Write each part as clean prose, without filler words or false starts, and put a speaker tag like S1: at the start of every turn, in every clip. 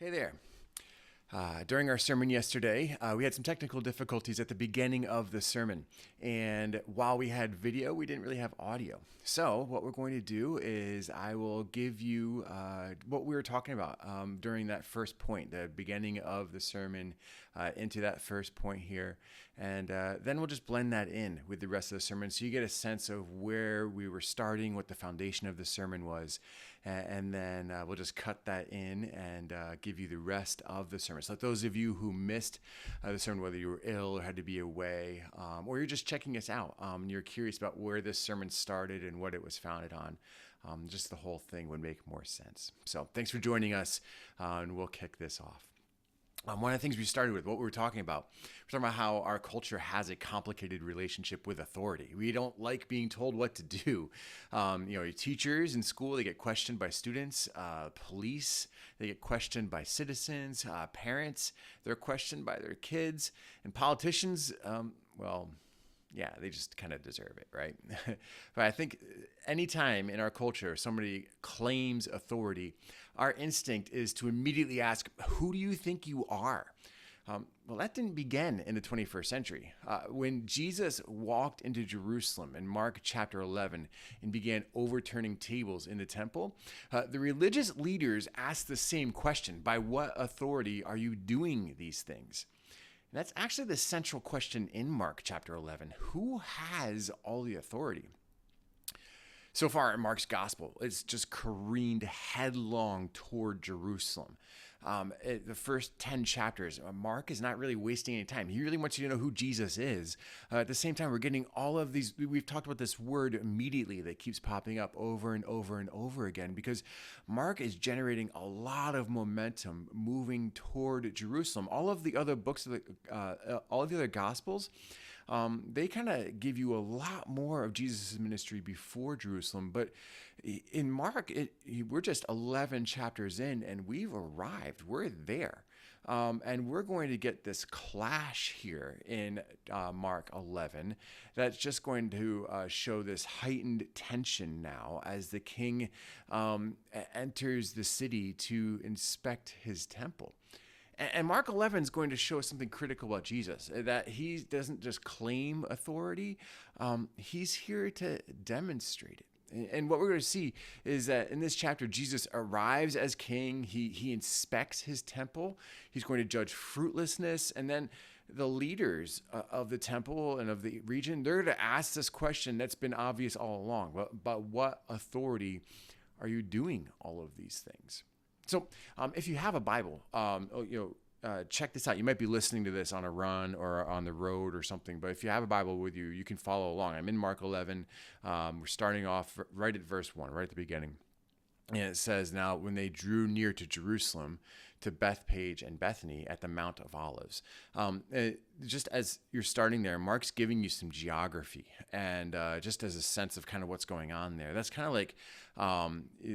S1: Hey there. During our sermon yesterday, we had some technical difficulties at the beginning of the sermon. And while we had video, we didn't really have audio. So, what we're going to do is I will give you what we were talking about during that first point, the beginning of the sermon, into that first point here. And then we'll just blend that in with the rest of the sermon so you get a sense of where we were starting, what the foundation of the sermon was. And then we'll just cut that in and give you the rest of the sermon. So those of you who missed the sermon, whether you were ill or had to be away, or you're just checking us out, and you're curious about where this sermon started and what it was founded on, just the whole thing would make more sense. So thanks for joining us, and we'll kick this off. One of the things we started with, what we were talking about, we're talking about how our culture has a complicated relationship with authority. We don't like being told what to do. Teachers in school, they get questioned by students, police, they get questioned by citizens, parents, they're questioned by their kids, and politicians, yeah, they just kind of deserve it, right? But I think anytime in our culture somebody claims authority, our instinct is to immediately ask, who do you think you are? Well, that didn't begin in the 21st century. When Jesus walked into Jerusalem in Mark chapter 11 and began overturning tables in the temple, the religious leaders asked the same question: by what authority are you doing these things? And that's actually the central question in Mark chapter 11. Who has all the authority? So far in Mark's gospel, it's just careened headlong toward Jerusalem. The first 10 chapters, Mark is not really wasting any time. He really wants you to know who Jesus is. At the same time, we're getting all of these, we've talked about this word immediately that keeps popping up over and over and over again, because Mark is generating a lot of momentum moving toward Jerusalem. All of the other books, all of the other gospels, they kind of give you a lot more of Jesus' ministry before Jerusalem. But in Mark, we're just 11 chapters in, and we've arrived. We're there. And we're going to get this clash here in Mark 11 that's just going to show this heightened tension now as the king enters the city to inspect his temple. And Mark 11 is going to show us something critical about Jesus, that he doesn't just claim authority, he's here to demonstrate it. And what we're going to see is that in this chapter, Jesus arrives as king. He inspects his temple. He's going to judge fruitlessness. And then the leaders of the temple and of the region, they're going to ask this question that's been obvious all along. But what authority are you doing all of these things? So if you have a Bible, check this out. You might be listening to this on a run or on the road or something, but if you have a Bible with you, you can follow along. I'm in Mark 11. We're starting off right at verse 1, right at the beginning. And it says, "Now when they drew near to Jerusalem, to Bethpage and Bethany at the Mount of Olives." Just as you're starting there, Mark's giving you some geography and just as a sense of kind of what's going on there. That's kind of like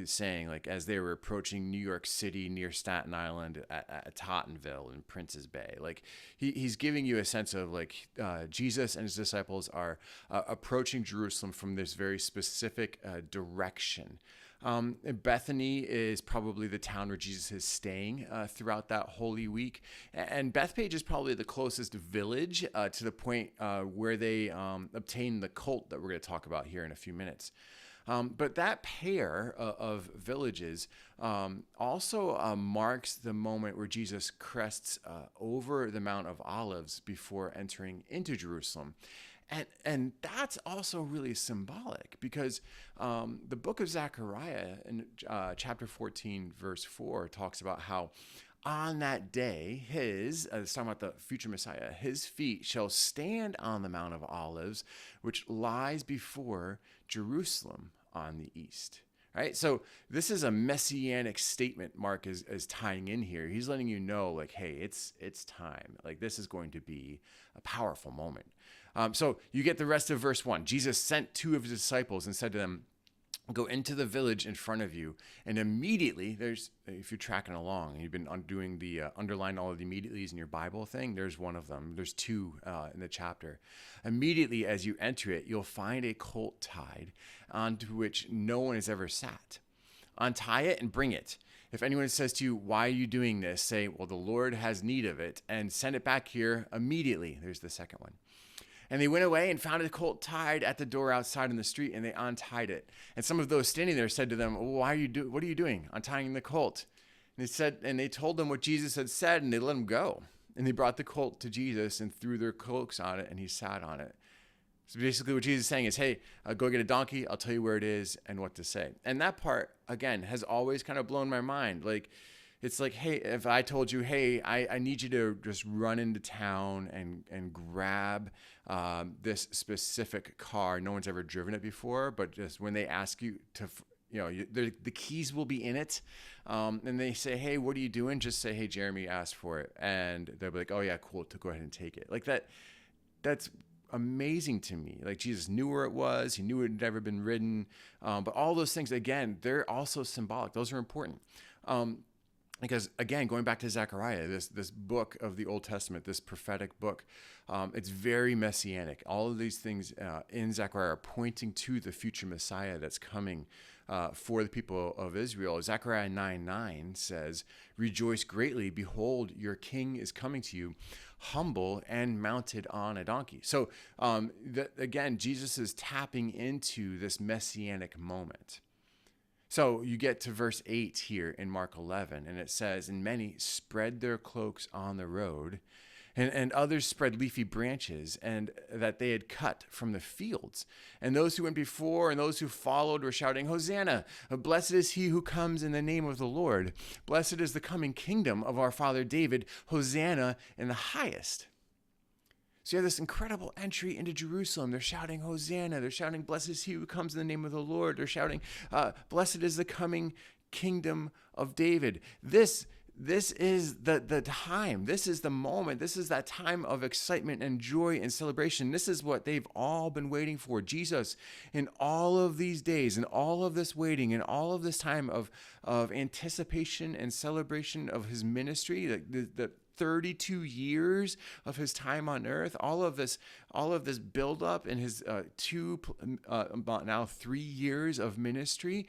S1: saying, like, as they were approaching New York City near Staten Island at Tottenville and Prince's Bay. Like he's giving you a sense of like Jesus and his disciples are approaching Jerusalem from this very specific direction. Bethany is probably the town where Jesus is staying throughout that Holy Week. And Bethpage is probably the closest village to the point where they obtain the colt that we're going to talk about here in a few minutes. But that pair of villages also marks the moment where Jesus crests over the Mount of Olives before entering into Jerusalem. And that's also really symbolic because the book of Zechariah in chapter 14, verse 4 talks about how on that day, it's talking about the future Messiah, his feet shall stand on the Mount of Olives, which lies before Jerusalem on the east. Right? So this is a messianic statement Mark is tying in here. He's letting you know, like, hey, it's time. Like, this is going to be a powerful moment. So you get the rest of verse 1. Jesus sent two of his disciples and said to them, "Go into the village in front of you." And immediately, if you're tracking along and you've been doing the underline all of the immediatelys in your Bible thing, there's one of them. There's two in the chapter. Immediately as you enter it, you'll find a colt tied onto which no one has ever sat. Untie it and bring it. If anyone says to you, why are you doing this? Say, well, the Lord has need of it, and send it back here immediately. There's the second one. And they went away and found a colt tied at the door outside in the street, and they untied it. And some of those standing there said to them, well, what are you doing, untying the colt? And they told them what Jesus had said, and they let him go. And they brought the colt to Jesus and threw their cloaks on it, and he sat on it. So basically what Jesus is saying is, hey, go get a donkey. I'll tell you where it is and what to say. And that part, again, has always kind of blown my mind. Like, it's like, hey, if I told you, hey, I need you to just run into town and grab this specific car. No one's ever driven it before, but just when they ask you to, the keys will be in it. And they say, hey, what are you doing? Just say, hey, Jeremy asked for it. And they'll be like, oh, yeah, cool, to go ahead and take it. Like that's amazing to me. Like, Jesus knew where it was. He knew it had never been ridden. But all those things, again, they're also symbolic. Those are important. Because, again, going back to Zechariah, this book of the Old Testament, this prophetic book, it's very messianic. All of these things in Zechariah are pointing to the future Messiah that's coming for the people of Israel. Zechariah 9:9 says, rejoice greatly, behold, your king is coming to you, humble and mounted on a donkey. So, again, Jesus is tapping into this messianic moment. So you get to verse 8 here in Mark 11, and it says, and many spread their cloaks on the road, and others spread leafy branches and that they had cut from the fields. And those who went before and those who followed were shouting, Hosanna! Blessed is he who comes in the name of the Lord. Blessed is the coming kingdom of our father David. Hosanna in the highest. So you have this incredible entry into Jerusalem. They're shouting, Hosanna. They're shouting, blessed is he who comes in the name of the Lord. They're shouting, blessed is the coming kingdom of David. This is the time. This is the moment. This is that time of excitement and joy and celebration. This is what they've all been waiting for. Jesus, in all of these days, in all of this waiting, in all of this time of anticipation and celebration of his ministry, the 32 years of his time on earth, all of this buildup in his now 3 years of ministry,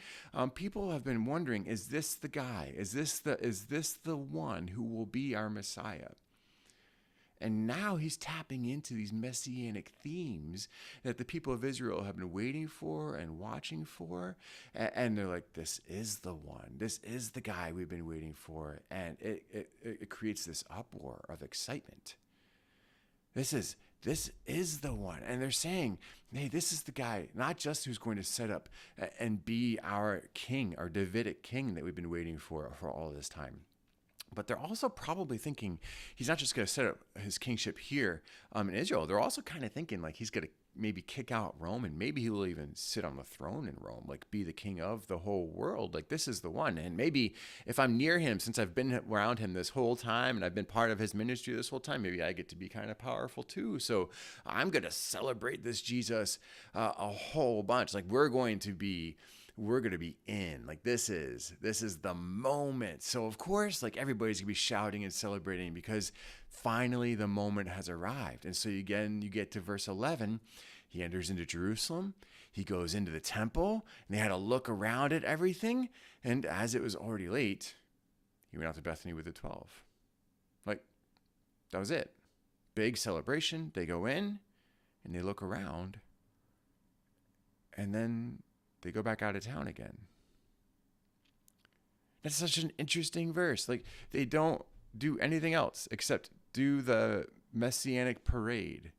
S1: people have been wondering: is this the guy? Is this the one who will be our Messiah? And now he's tapping into these messianic themes that the people of Israel have been waiting for and watching for. And they're like, this is the one. This is the guy we've been waiting for. And it creates this uproar of excitement. This is the one. And they're saying, hey, this is the guy, not just who's going to set up and be our king, our Davidic king that we've been waiting for all this time. But they're also probably thinking he's not just going to set up his kingship here in Israel. They're also kind of thinking like he's going to maybe kick out Rome, and maybe he will even sit on the throne in Rome, like be the king of the whole world. Like, this is the one. And maybe if I'm near him, since I've been around him this whole time and I've been part of his ministry this whole time, maybe I get to be kind of powerful too. So I'm going to celebrate this Jesus a whole bunch. Like, we're going to be in. Like, this is the moment. So of course, like, everybody's gonna be shouting and celebrating because finally the moment has arrived. And so again, you get to verse 11. He enters into Jerusalem. He goes into the temple, and they had a look around at everything. And as it was already late, he went out to Bethany with the 12. Like, that was it. Big celebration. They go in and they look around, and then they go back out of town again. That's such an interesting verse. Like, they don't do anything else except do the messianic parade.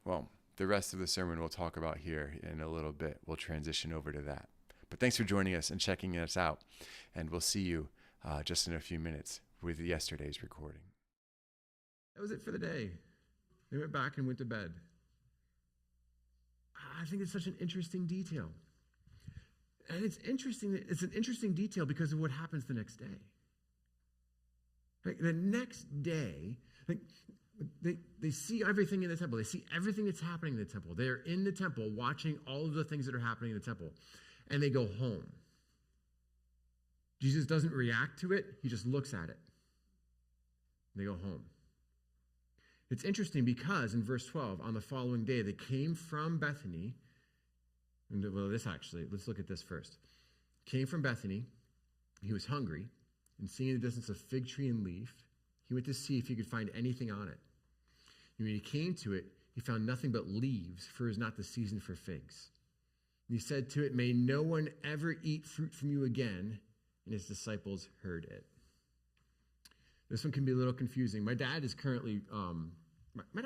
S1: Well, the rest of the sermon we'll talk about here in a little bit. We'll transition over to that. But thanks for joining us and checking us out. And we'll see you just in a few minutes with yesterday's recording.
S2: That was it for the day. They went back and went to bed. I think it's such an interesting detail. And it's an interesting detail because of what happens the next day. Like, the next day, like, they see everything in the temple. They see everything that's happening in the temple. They're in the temple watching all of the things that are happening in the temple. And they go home. Jesus doesn't react to it. He just looks at it. They go home. It's interesting because in verse 12, on the following day, they came from Bethany. Let's look at this first. Came from Bethany He was hungry, and seeing in the distance a fig tree and leaf, he went to see if he could find anything on it. And when he came to it, he found nothing but leaves, for it was not the season for figs. And he said to it, "May no one ever eat fruit from you again." And his disciples heard it. This one can be a little confusing. My dad is currently, my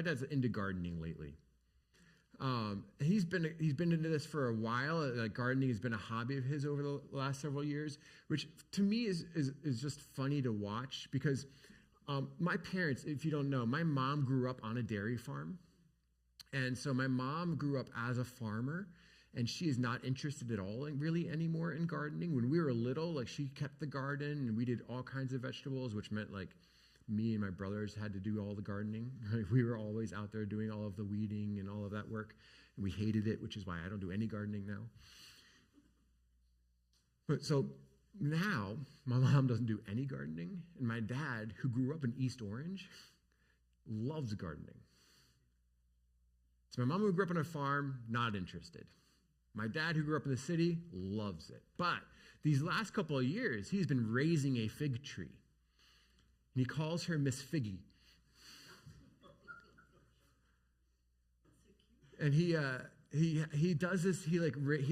S2: dad's into gardening lately. He's been into this for a while. Gardening has been a hobby of his over the last several years, which to me is just funny to watch because my parents, if you don't know, my mom grew up on a dairy farm. And so my mom grew up as a farmer, and she is not interested at all really anymore in gardening. When we were little, she kept the garden, and we did all kinds of vegetables, which meant me and my brothers had to do all the gardening. We were always out there doing all of the weeding and all of that work. And we hated it, which is why I don't do any gardening now. But so now, my mom doesn't do any gardening, and my dad, who grew up in East Orange, loves gardening. So my mom, who grew up on a farm, not interested. My dad, who grew up in the city, loves it. But these last couple of years, he's been raising a fig tree. And he calls her Miss Figgy. And he does this, he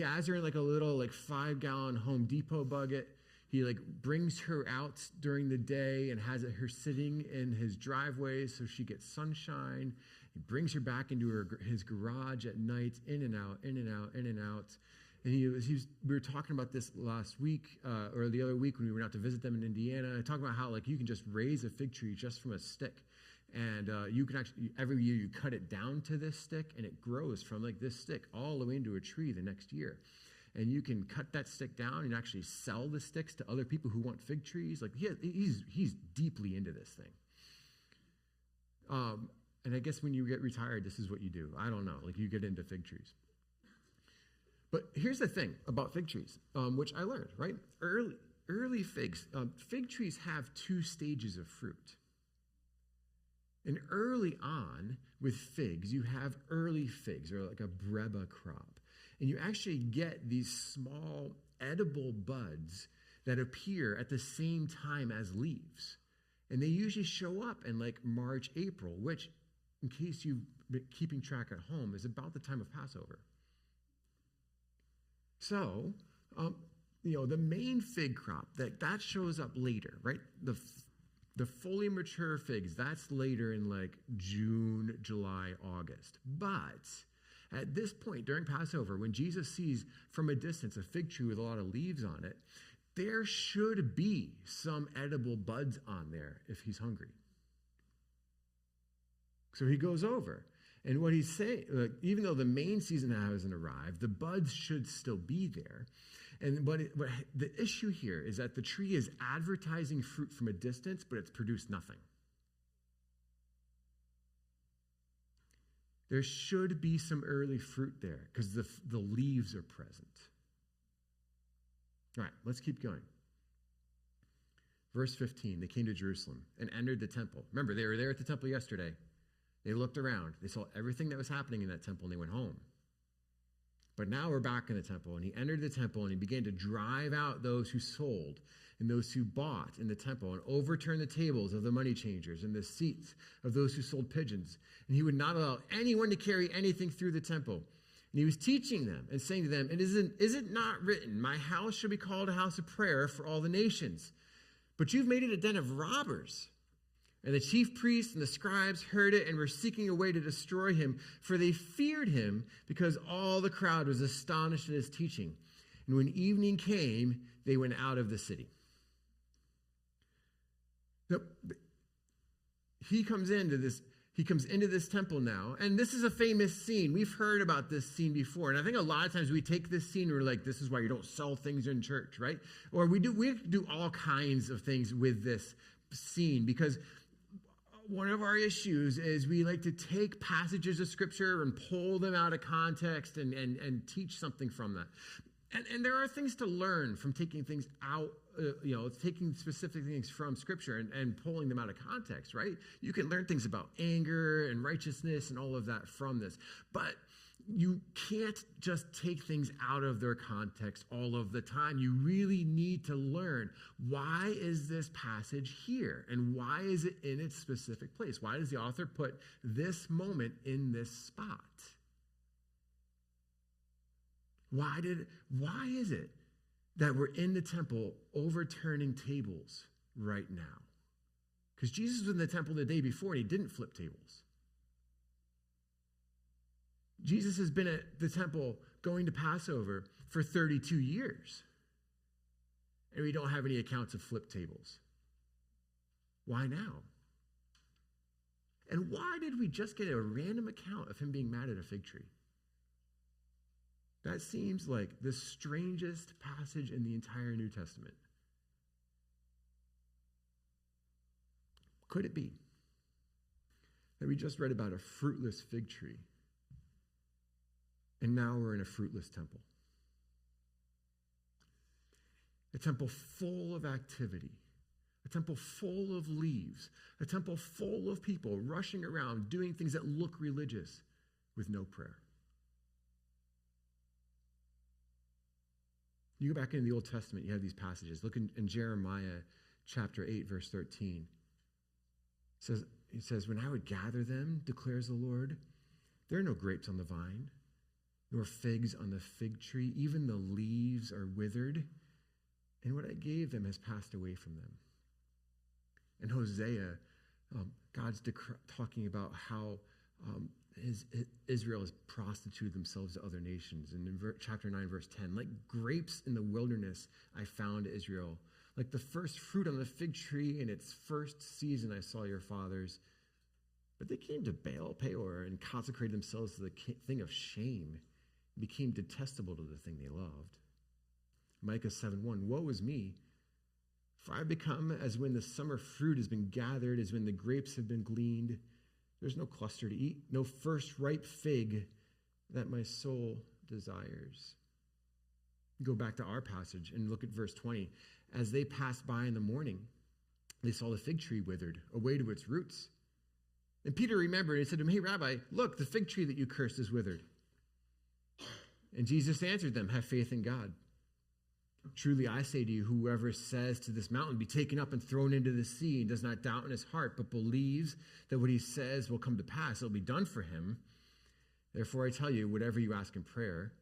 S2: has her in a little 5-gallon Home Depot bucket. He brings her out during the day and has her sitting in his driveway so she gets sunshine. He brings her back into his garage at night, in and out, in and out, in and out. And we were talking about this last week, or the other week when we went out to visit them in Indiana. I talked about how you can just raise a fig tree just from a stick. And you can actually, every year you cut it down to this stick, and it grows from this stick all the way into a tree the next year. And you can cut that stick down and actually sell the sticks to other people who want fig trees. He's deeply into this thing. And I guess when you get retired, this is what you do. I don't know. You get into fig trees. But here's the thing about fig trees, which I learned, right? Early figs. Fig trees have 2 stages of fruit. And early on with figs, you have early figs, or a breba crop. And you actually get these small edible buds that appear at the same time as leaves. And they usually show up in March, April, which, in case you've been keeping track at home, is about the time of Passover. So, the main fig crop, that shows up later, right? The fully mature figs, that's later in June, July, August. But at this point, during Passover, when Jesus sees from a distance a fig tree with a lot of leaves on it, there should be some edible buds on there if he's hungry. So he goes over. And what he's saying, even though the main season hasn't arrived, the buds should still be there. And but the issue here is that the tree is advertising fruit from a distance, but it's produced nothing. There should be some early fruit there because the leaves are present. All right, let's keep going. Verse 15, they came to Jerusalem and entered the temple. Remember, they were there at the temple yesterday. They looked around. They saw everything that was happening in that temple, and they went home. But now we're back in the temple, and he entered the temple, and he began to drive out those who sold and those who bought in the temple, and overturn the tables of the money changers and the seats of those who sold pigeons. And he would not allow anyone to carry anything through the temple. And he was teaching them and saying to them, is it not written, my house shall be called a house of prayer for all the nations? But you've made it a den of robbers. And the chief priests and the scribes heard it and were seeking a way to destroy him, for they feared him because all the crowd was astonished at his teaching. And when evening came, they went out of the city. So he comes into this temple now, and this is a famous scene. We've heard about this scene before, and I think a lot of times we take this scene and we're like, this is why you don't sell things in church, right? Or we do all kinds of things with this scene, because one of our issues is we like to take passages of Scripture and pull them out of context and teach something from that. And there are things to learn from taking things out, taking specific things from Scripture and pulling them out of context, right? You can learn things about anger and righteousness and all of that from this. But, you can't just take things out of their context all of the time. You really need to learn, why is this passage here? And why is it in its specific place? Why does the author put this moment in this spot? Why is it that we're in the temple overturning tables right now? Because Jesus was in the temple the day before and he didn't flip tables. Jesus has been at the temple going to Passover for 32 years. And we don't have any accounts of flip tables. Why now? And why did we just get a random account of him being mad at a fig tree? That seems like the strangest passage in the entire New Testament. Could it be that we just read about a fruitless fig tree, and now we're in a fruitless temple? A temple full of activity, a temple full of leaves, a temple full of people rushing around doing things that look religious with no prayer. You go back into the Old Testament, you have these passages. Look in Jeremiah chapter 8, verse 13. It says, when I would gather them, declares the Lord, there are no grapes on the vine, nor figs on the fig tree. Even the leaves are withered, and what I gave them has passed away from them. In Hosea, God's talking about how Israel has prostituted themselves to other nations. And in chapter 9, verse 10, like grapes in the wilderness, I found Israel. Like the first fruit on the fig tree in its first season, I saw your fathers. But they came to Baal Peor and consecrated themselves to the thing of shame, and became detestable to the thing they loved. Micah 7:1, woe is me, for I become as when the summer fruit has been gathered, as when the grapes have been gleaned. There's no cluster to eat, no first ripe fig that my soul desires. Go back to our passage and look at verse 20. As they passed by in the morning, they saw the fig tree withered away to its roots. And Peter remembered and said to him, hey, Rabbi, look, the fig tree that you cursed is withered. And Jesus answered them, have faith in God. Truly I say to you, whoever says to this mountain, be taken up and thrown into the sea, and does not doubt in his heart, but believes that what he says will come to pass, it will be done for him. Therefore I tell you, whatever you ask in prayer,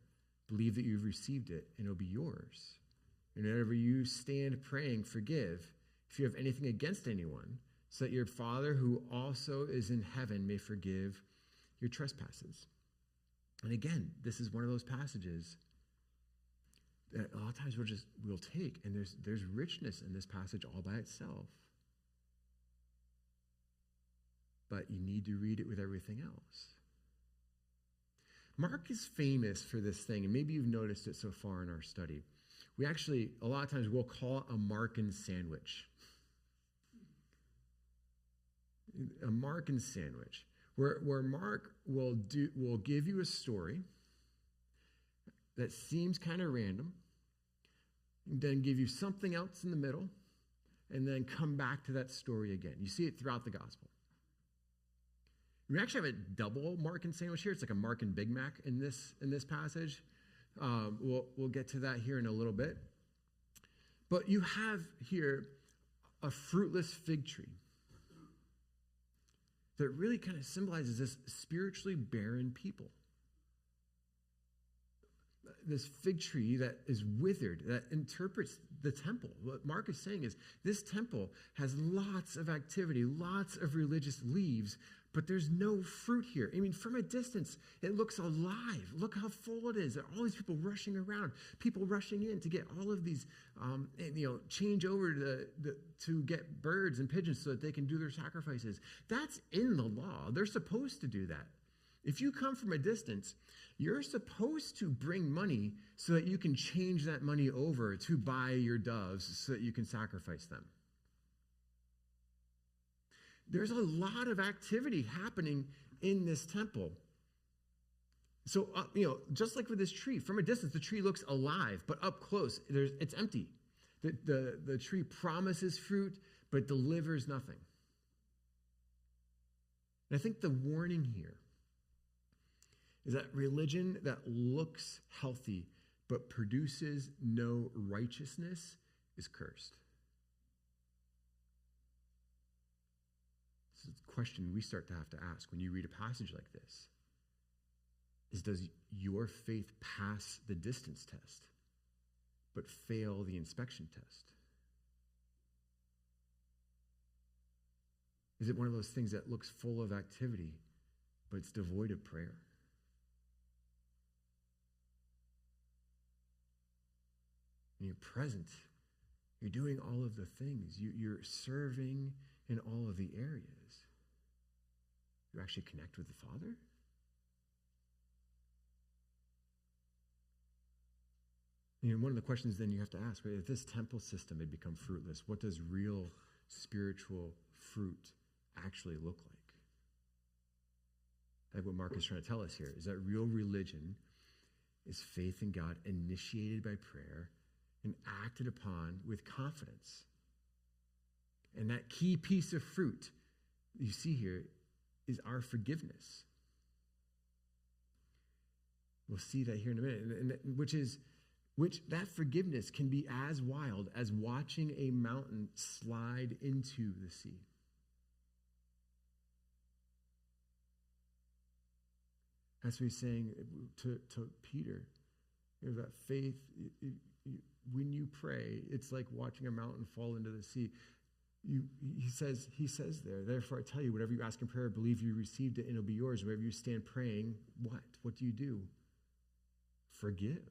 S2: believe that you've received it, and it will be yours. And whenever you stand praying, forgive if you have anything against anyone, so that your Father who also is in heaven may forgive your trespasses. And again, this is one of those passages that a lot of times we'll take, and there's richness in this passage all by itself. But you need to read it with everything else. Mark is famous for this thing, and maybe you've noticed it so far in our study. We actually, a lot of times, we'll call it a Markan sandwich. A Markan sandwich, where Mark will give you a story that seems kind of random, and then give you something else in the middle, and then come back to that story again. You see it throughout the gospel. We actually have a double Markan sandwich here. It's like a Markan Big Mac in this passage. We'll get to that here in a little bit. But you have here a fruitless fig tree that really kind of symbolizes this spiritually barren people. This fig tree that is withered, that interprets the temple. What Mark is saying is this temple has lots of activity, lots of religious leaves, but there's no fruit here. I mean, from a distance, it looks alive. Look how full it is. There are all these people rushing around, people rushing in to get all of these, change over to get birds and pigeons so that they can do their sacrifices. That's in the law. They're supposed to do that. If you come from a distance, you're supposed to bring money so that you can change that money over to buy your doves so that you can sacrifice them. There's a lot of activity happening in this temple. So, just like with this tree, from a distance, the tree looks alive, but up close, it's empty. The tree promises fruit, but delivers nothing. And I think the warning here is that religion that looks healthy but produces no righteousness is cursed. This is a question we start to have to ask when you read a passage like this. Does your faith pass the distance test but fail the inspection test? Is it one of those things that looks full of activity, but it's devoid of prayer? And you're present. You're doing all of the things. You're serving in all of the areas. You actually connect with the Father? One of the questions then you have to ask, right, if this temple system had become fruitless, what does real spiritual fruit actually look like? Like what Mark is trying to tell us here is that real religion is faith in God initiated by prayer and acted upon with confidence. And that key piece of fruit you see here is our forgiveness. We'll see that here in a minute, and which that forgiveness can be as wild as watching a mountain slide into the sea. That's what he's saying to Peter. That faith, when you pray, it's like watching a mountain fall into the sea. He says there, therefore I tell you, whatever you ask in prayer, believe you received it and it'll be yours. Wherever you stand praying, what do? Forgive.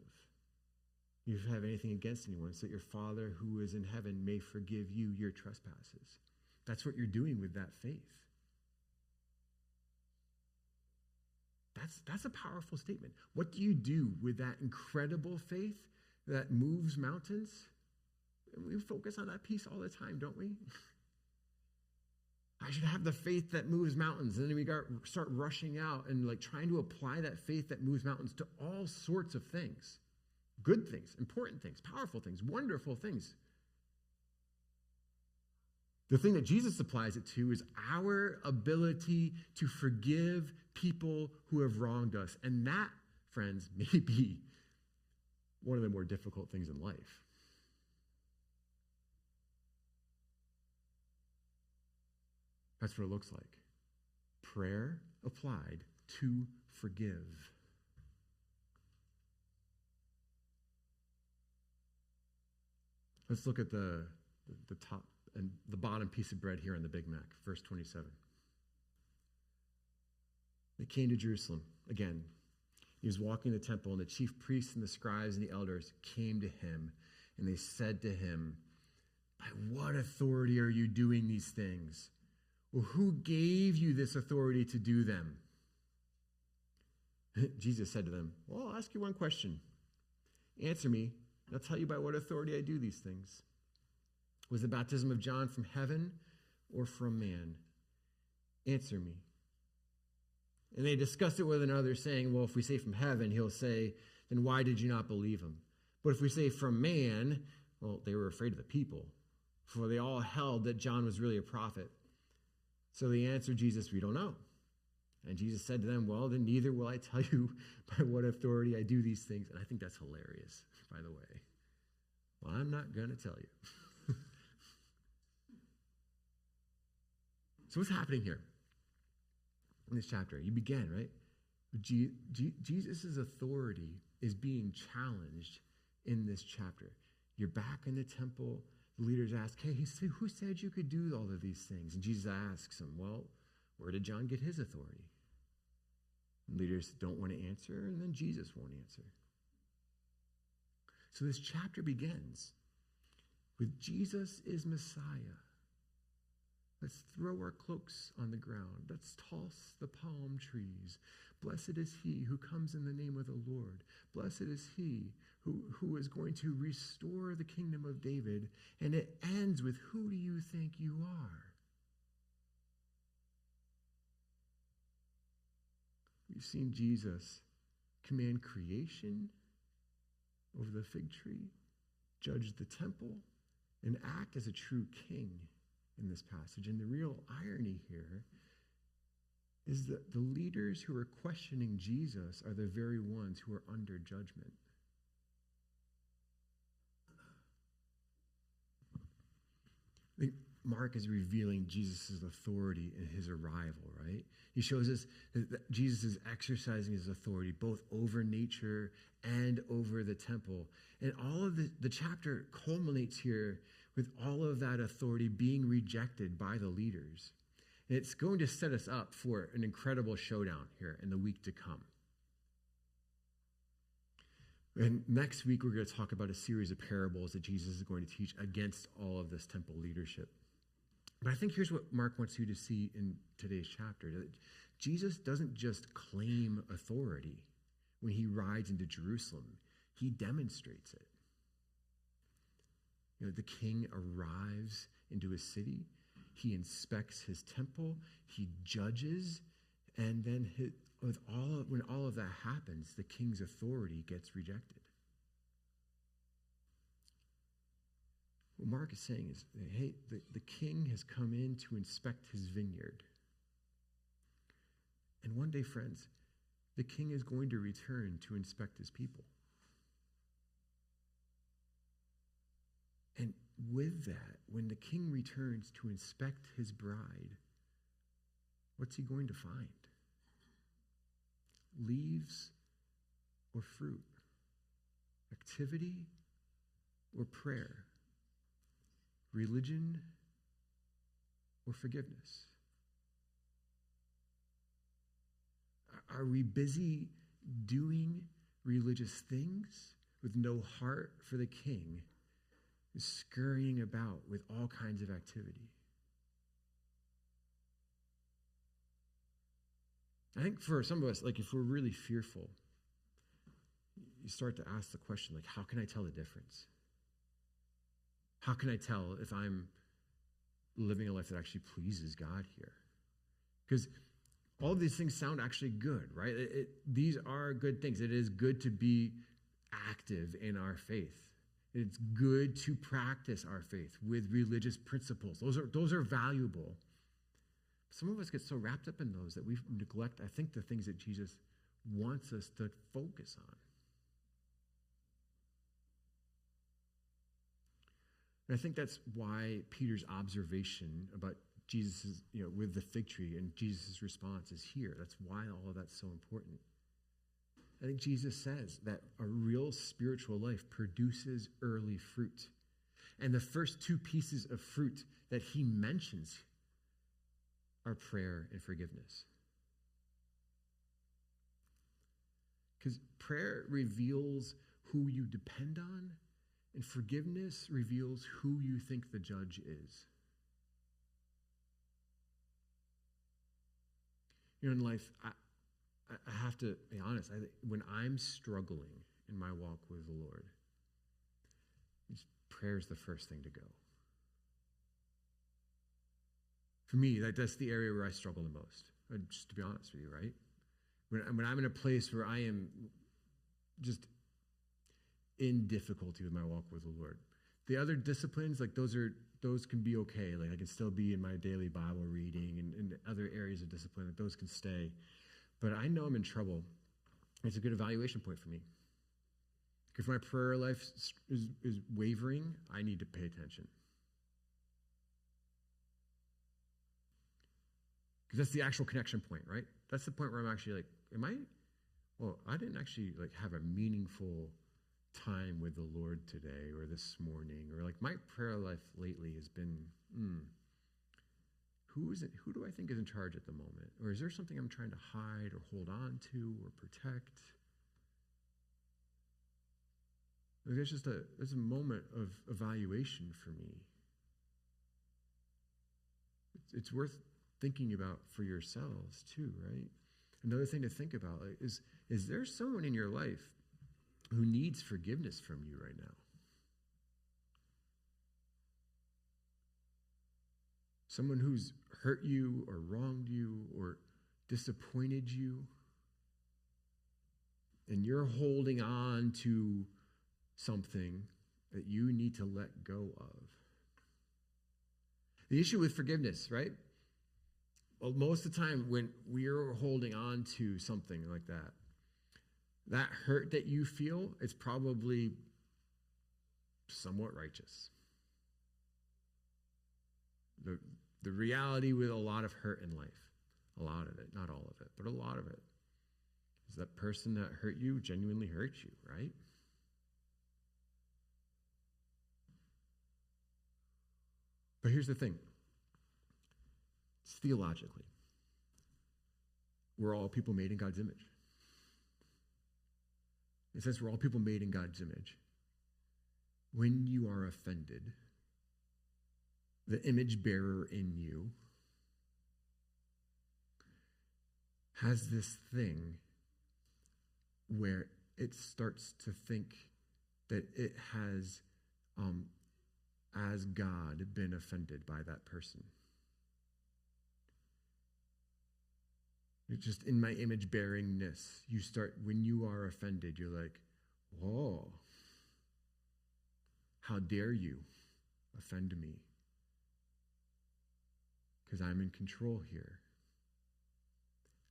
S2: If you have anything against anyone, so that your Father who is in heaven may forgive you your trespasses. That's what you're doing with that faith. That's a powerful statement. What do you do with that incredible faith that moves mountains? We focus on that piece all the time, don't we? I should have the faith that moves mountains. And then we start rushing out and like trying to apply that faith that moves mountains to all sorts of things. Good things, important things, powerful things, wonderful things. The thing that Jesus applies it to is our ability to forgive people who have wronged us. And that, friends, may be one of the more difficult things in life. That's what it looks like. Prayer applied to forgive. Let's look at the top and the bottom piece of bread here on the Big Mac, verse 27. They came to Jerusalem again. He was walking the temple, and the chief priests and the scribes and the elders came to him, and they said to him, by what authority are you doing these things? Or who gave you this authority to do them? Jesus said to them, well, I'll ask you one question. Answer me. I'll tell you by what authority I do these things. Was the baptism of John from heaven or from man? Answer me. And they discussed it with another, saying, well, if we say from heaven, he'll say, then why did you not believe him? But if we say from man, well, they were afraid of the people, for they all held that John was really a prophet. So they answered Jesus, we don't know. And Jesus said to them, well, then neither will I tell you by what authority I do these things. And I think that's hilarious, by the way. Well, I'm not going to tell you. So what's happening here in this chapter? You begin, right? Jesus' authority is being challenged in this chapter. You're back in the temple. The leaders ask, hey, who said you could do all of these things? And Jesus asks them, well, where did John get his authority? And leaders don't want to answer, and then Jesus won't answer. So this chapter begins with Jesus is Messiah. Let's throw our cloaks on the ground. Let's toss the palm trees. Blessed is he who comes in the name of the Lord. Blessed is he who is going to restore the kingdom of David. And it ends with, who do you think you are? We've seen Jesus command creation over the fig tree, judge the temple, and act as a true king in this passage. And the real irony here is that the leaders who are questioning Jesus are the very ones who are under judgment. I think Mark is revealing Jesus' authority in his arrival, right? He shows us that Jesus is exercising his authority both over nature and over the temple. And all of the chapter culminates here with all of that authority being rejected by the leaders. And it's going to set us up for an incredible showdown here in the week to come. And next week, we're going to talk about a series of parables that Jesus is going to teach against all of this temple leadership. But I think here's what Mark wants you to see in today's chapter. That Jesus doesn't just claim authority when he rides into Jerusalem. He demonstrates it. You know, the king arrives into a city. He inspects his temple. He judges. And then when all of that happens, the king's authority gets rejected. What Mark is saying is, hey, the king has come in to inspect his vineyard. And one day, friends, the king is going to return to inspect his people. And with that, when the king returns to inspect his bride, what's he going to find? Leaves or fruit? Activity or prayer? Religion or forgiveness? Are we busy doing religious things with no heart for the king, scurrying about with all kinds of activity? I think for some of us, like if we're really fearful, you start to ask the question, like, how can I tell the difference? How can I tell if I'm living a life that actually pleases God here? Because all of these things sound actually good, right? These are good things. It is good to be active in our faith. It's good to practice our faith with religious principles. Those are valuable. Some of us get so wrapped up in those that we neglect, I think, the things that Jesus wants us to focus on. And I think that's why Peter's observation about Jesus' with the fig tree and Jesus' response is here. That's why all of that's so important. I think Jesus says that a real spiritual life produces early fruit. And the first two pieces of fruit that he mentions are prayer and forgiveness. Because prayer reveals who you depend on, and forgiveness reveals who you think the judge is. In life, I have to be honest. When I'm struggling in my walk with the Lord, prayer is the first thing to go. For me, that's the area where I struggle the most, just to be honest with you, right? When I'm in a place where I am just in difficulty with my walk with the Lord. The other disciplines, like those can be okay. Like I can still be in my daily Bible reading and other areas of discipline, like those can stay. But I know I'm in trouble. It's a good evaluation point for me. If my prayer life is wavering, I need to pay attention. Because that's the actual connection point, right? That's the point where I'm actually like, I didn't actually like have a meaningful time with the Lord today or this morning, or like my prayer life lately has been, who do I think is in charge at the moment? Or is there something I'm trying to hide or hold on to or protect? Like there's a moment of evaluation for me. It's worth thinking about for yourselves too, right? Another thing to think about is there someone in your life who needs forgiveness from you right now? Someone who's hurt you or wronged you or disappointed you, and you're holding on to something that you need to let go of. The issue with forgiveness, right? most of the time when we're holding on to something like that hurt that you feel is probably somewhat righteous. The reality with a lot of hurt in life, a lot of it, not all of it, but a lot of it, is that person that hurt you genuinely hurt you, right? But here's the thing. It's theologically, we're all people made in God's image. It says we're all people made in God's image. When you are offended, the image bearer in you has this thing where it starts to think that it has, as God, been offended by that person. It's just in my image bearingness, you start, when you are offended, you're like, whoa, how dare you offend me? Because I'm in control here.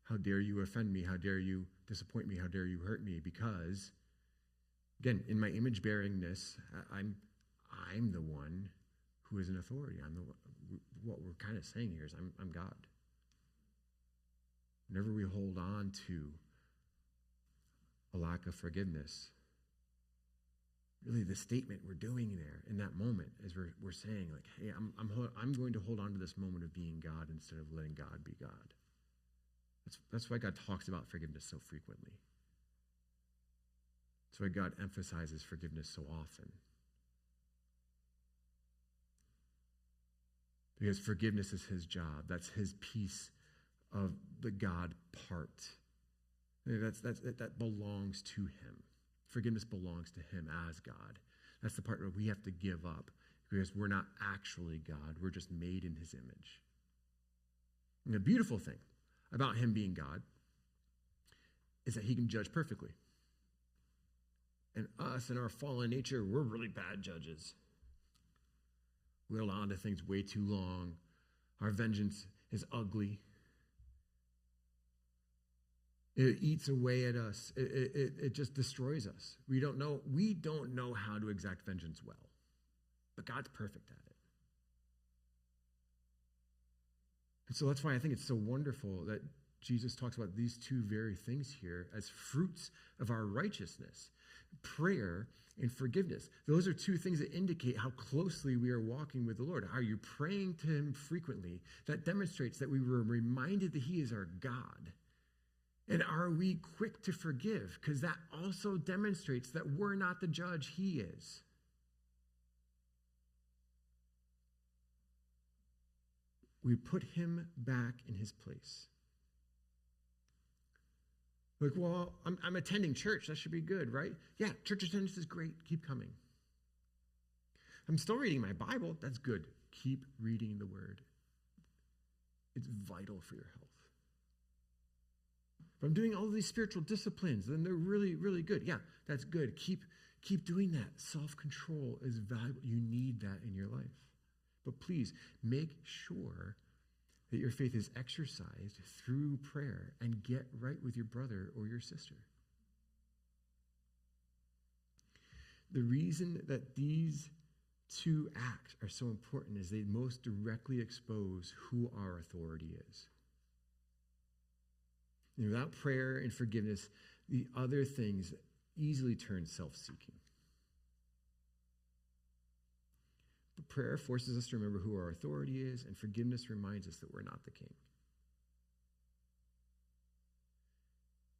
S2: How dare you offend me? How dare you disappoint me? How dare you hurt me? Because, again, in my image bearingness, I'm the one who is in authority. What we're kind of saying here is I'm God. Whenever we hold on to a lack of forgiveness, really the statement we're doing there in that moment is we're saying, like, hey, I'm going to hold on to this moment of being God instead of letting God be God. That's why God talks about forgiveness so frequently. That's why God emphasizes forgiveness so often. Because forgiveness is his job. That's his piece of the God part. That belongs to him. Forgiveness belongs to him as God. That's the part where we have to give up because we're not actually God. We're just made in his image. And the beautiful thing about him being God is that he can judge perfectly. And us, in our fallen nature, we're really bad judges. We hold on to things way too long. Our vengeance is ugly. It eats away at us. It just destroys us. We don't know how to exact vengeance well. But God's perfect at it. And so that's why I think it's so wonderful that Jesus talks about these two very things here as fruits of our righteousness. Prayer and forgiveness. Those are two things that indicate how closely we are walking with the Lord. Are you praying to him frequently? That demonstrates that we were reminded that he is our God. And are we quick to forgive? Because that also demonstrates that we're not the judge, he is. We put him back in his place. Like, well, I'm attending church. That should be good, right? Yeah, church attendance is great. Keep coming. I'm still reading my Bible. That's good. Keep reading the word. It's vital for your health. If I'm doing all these spiritual disciplines, then they're really, really good. Yeah, that's good. Keep doing that. Self-control is valuable. You need that in your life. But please make sure that your faith is exercised through prayer and get right with your brother or your sister. The reason that these two acts are so important is they most directly expose who our authority is. And without prayer and forgiveness, the other things easily turn self-seeking. But prayer forces us to remember who our authority is, and forgiveness reminds us that we're not the king.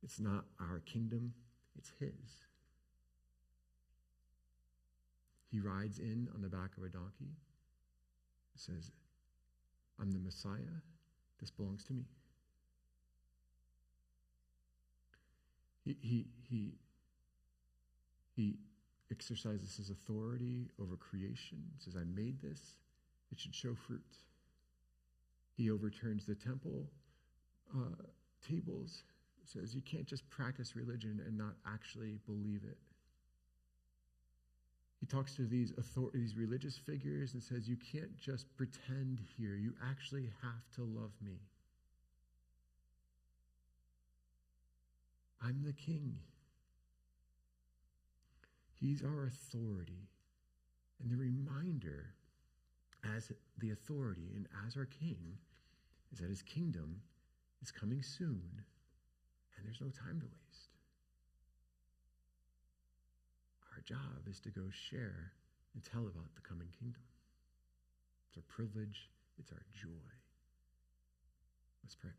S2: It's not our kingdom, it's his. He rides in on the back of a donkey. He says, I'm the Messiah. This belongs to me. He exercises his authority over creation. He says, I made this. It should show fruit. He overturns the temple tables. He says, you can't just practice religion and not actually believe it. He talks to these religious figures and says, you can't just pretend here. You actually have to love me. I'm the king. He's our authority. And the reminder as the authority and as our king is that his kingdom is coming soon and there's no time to waste. Our job is to go share and tell about the coming kingdom. It's our privilege. It's our joy. Let's pray.